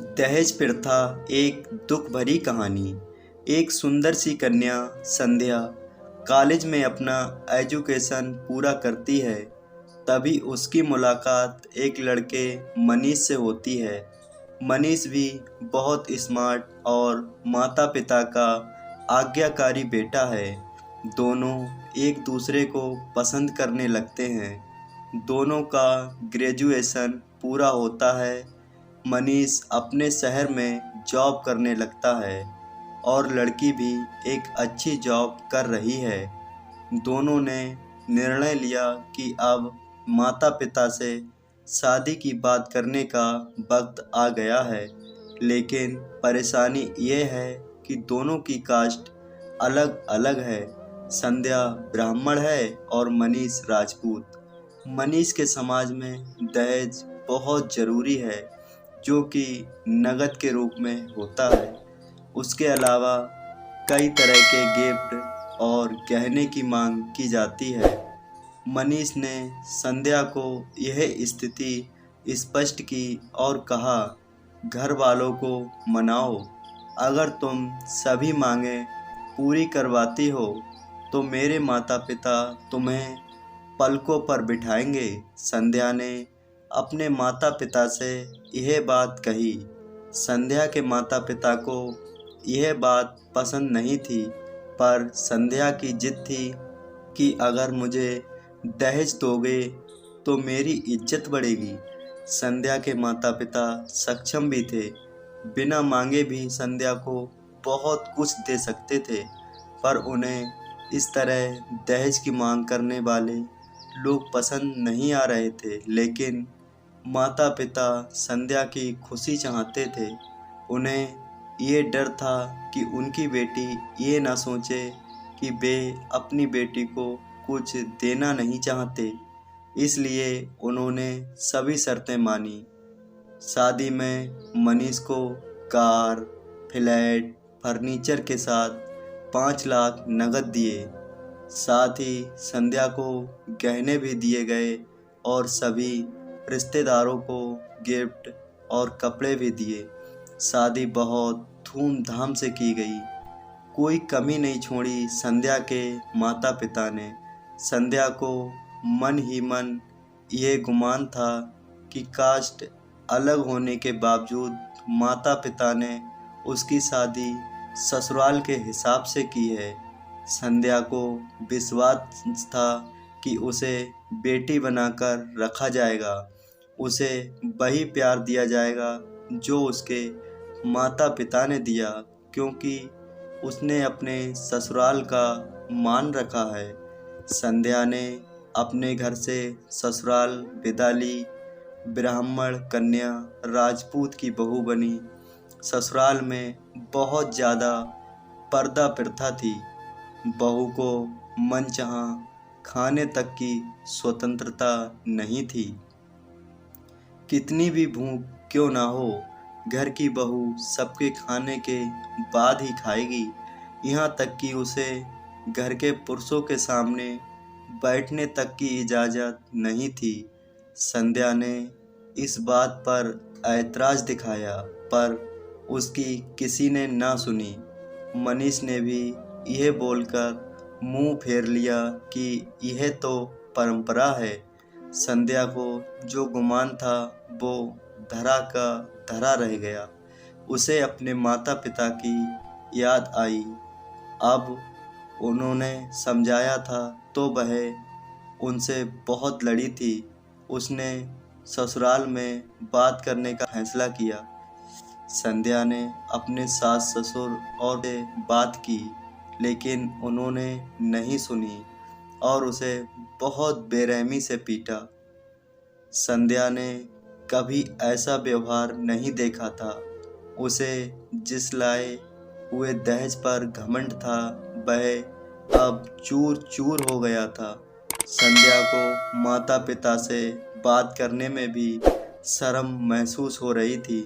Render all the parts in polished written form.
दहेज प्रथा एक दुख भरी कहानी। एक सुंदर सी कन्या संध्या कॉलेज में अपना एजुकेशन पूरा करती है। तभी उसकी मुलाकात एक लड़के मनीष से होती है। मनीष भी बहुत स्मार्ट और माता पिता का आज्ञाकारी बेटा है। दोनों एक दूसरे को पसंद करने लगते हैं। दोनों का ग्रेजुएशन पूरा होता है। मनीष अपने शहर में जॉब करने लगता है और लड़की भी एक अच्छी जॉब कर रही है। दोनों ने निर्णय लिया कि अब माता पिता से शादी की बात करने का वक्त आ गया है। लेकिन परेशानी ये है कि दोनों की कास्ट अलग अलग है। संध्या ब्राह्मण है और मनीष राजपूत। मनीष के समाज में दहेज बहुत ज़रूरी है, जो कि नकद के रूप में होता है। उसके अलावा कई तरह के गिफ्ट और गहने की मांग की जाती है। मनीष ने संध्या को यह स्थिति स्पष्ट की और कहा, घर वालों को मनाओ। अगर तुम सभी मांगें पूरी करवाती हो तो मेरे माता पिता तुम्हें पलकों पर बिठाएंगे। संध्या ने अपने माता पिता से यह बात कही। संध्या के माता पिता को यह बात पसंद नहीं थी, पर संध्या की जिद थी कि अगर मुझे दहेज दोगे तो मेरी इज्जत बढ़ेगी। संध्या के माता पिता सक्षम भी थे। बिना मांगे भी संध्या को बहुत कुछ दे सकते थे, पर उन्हें इस तरह दहेज की मांग करने वाले लोग पसंद नहीं आ रहे थे। लेकिन माता पिता संध्या की खुशी चाहते थे। उन्हें ये डर था कि उनकी बेटी ये ना सोचे कि वे अपनी बेटी को कुछ देना नहीं चाहते। इसलिए उन्होंने सभी शर्तें मानी। शादी में मनीष को कार, फ्लैट, फर्नीचर के साथ 5 लाख नकद दिए। साथ ही संध्या को गहने भी दिए गए और सभी रिश्तेदारों को गिफ्ट और कपड़े भी दिए। शादी बहुत धूमधाम से की गई। कोई कमी नहीं छोड़ी संध्या के माता पिता ने। संध्या को मन ही मन ये गुमान था कि कास्ट अलग होने के बावजूद माता पिता ने उसकी शादी ससुराल के हिसाब से की है। संध्या को विश्वास था कि उसे बेटी बनाकर रखा जाएगा। उसे वही प्यार दिया जाएगा जो उसके माता पिता ने दिया, क्योंकि उसने अपने ससुराल का मान रखा है। संध्या ने अपने घर से ससुराल विदा ली। ब्राह्मण कन्या राजपूत की बहू बनी। ससुराल में बहुत ज़्यादा पर्दा प्रथा थी। बहू को मनचाहा खाने तक की स्वतंत्रता नहीं थी। कितनी भी भूख क्यों ना हो, घर की बहू सबके खाने के बाद ही खाएगी। यहाँ तक कि उसे घर के पुरुषों के सामने बैठने तक की इजाज़त नहीं थी। संध्या ने इस बात पर ऐतराज़ दिखाया, पर उसकी किसी ने ना सुनी। मनीष ने भी यह बोलकर मुंह फेर लिया कि यह तो परंपरा है। संध्या को जो गुमान था वो धरा का धरा रह गया। उसे अपने माता पिता की याद आई। अब उन्होंने समझाया था तो वह उनसे बहुत लड़ी थी। उसने ससुराल में बात करने का फैसला किया। संध्या ने अपने सास ससुर और से बात की, लेकिन उन्होंने नहीं सुनी और उसे बहुत बेरहमी से पीटा। संध्या ने कभी ऐसा व्यवहार नहीं देखा था। उसे जिस लाए हुए दहेज पर घमंड था, वह अब चूर चूर हो गया था। संध्या को माता पिता से बात करने में भी शर्म महसूस हो रही थी,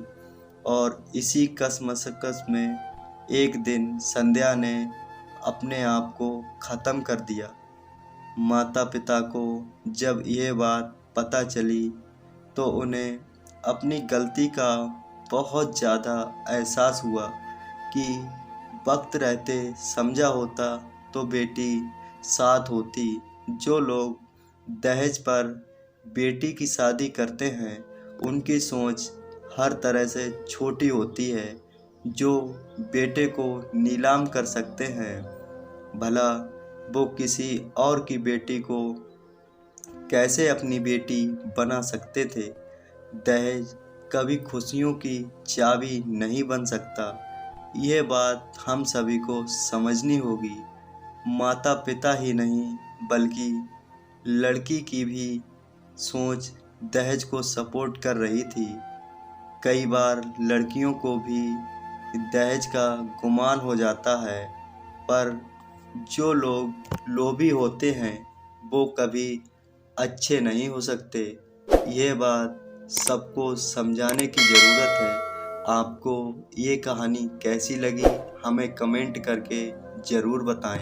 और इसी कशमकश में एक दिन संध्या ने अपने आप को ख़त्म कर दिया। माता पिता को जब यह बात पता चली तो उन्हें अपनी गलती का बहुत ज़्यादा एहसास हुआ कि वक्त रहते समझा होता तो बेटी साथ होती। जो लोग दहेज पर बेटी की शादी करते हैं उनकी सोच हर तरह से छोटी होती है। जो बेटे को नीलाम कर सकते हैं, भला वो किसी और की बेटी को कैसे अपनी बेटी बना सकते थे। दहेज कभी खुशियों की चाबी नहीं बन सकता। यह बात हम सभी को समझनी होगी। माता पिता ही नहीं बल्कि लड़की की भी सोच दहेज को सपोर्ट कर रही थी। कई बार लड़कियों को भी दहेज का गुमान हो जाता है, पर जो लोग लोभी होते हैं वो कभी अच्छे नहीं हो सकते। यह बात सबको समझाने की ज़रूरत है। आपको ये कहानी कैसी लगी हमें कमेंट करके ज़रूर बताएं।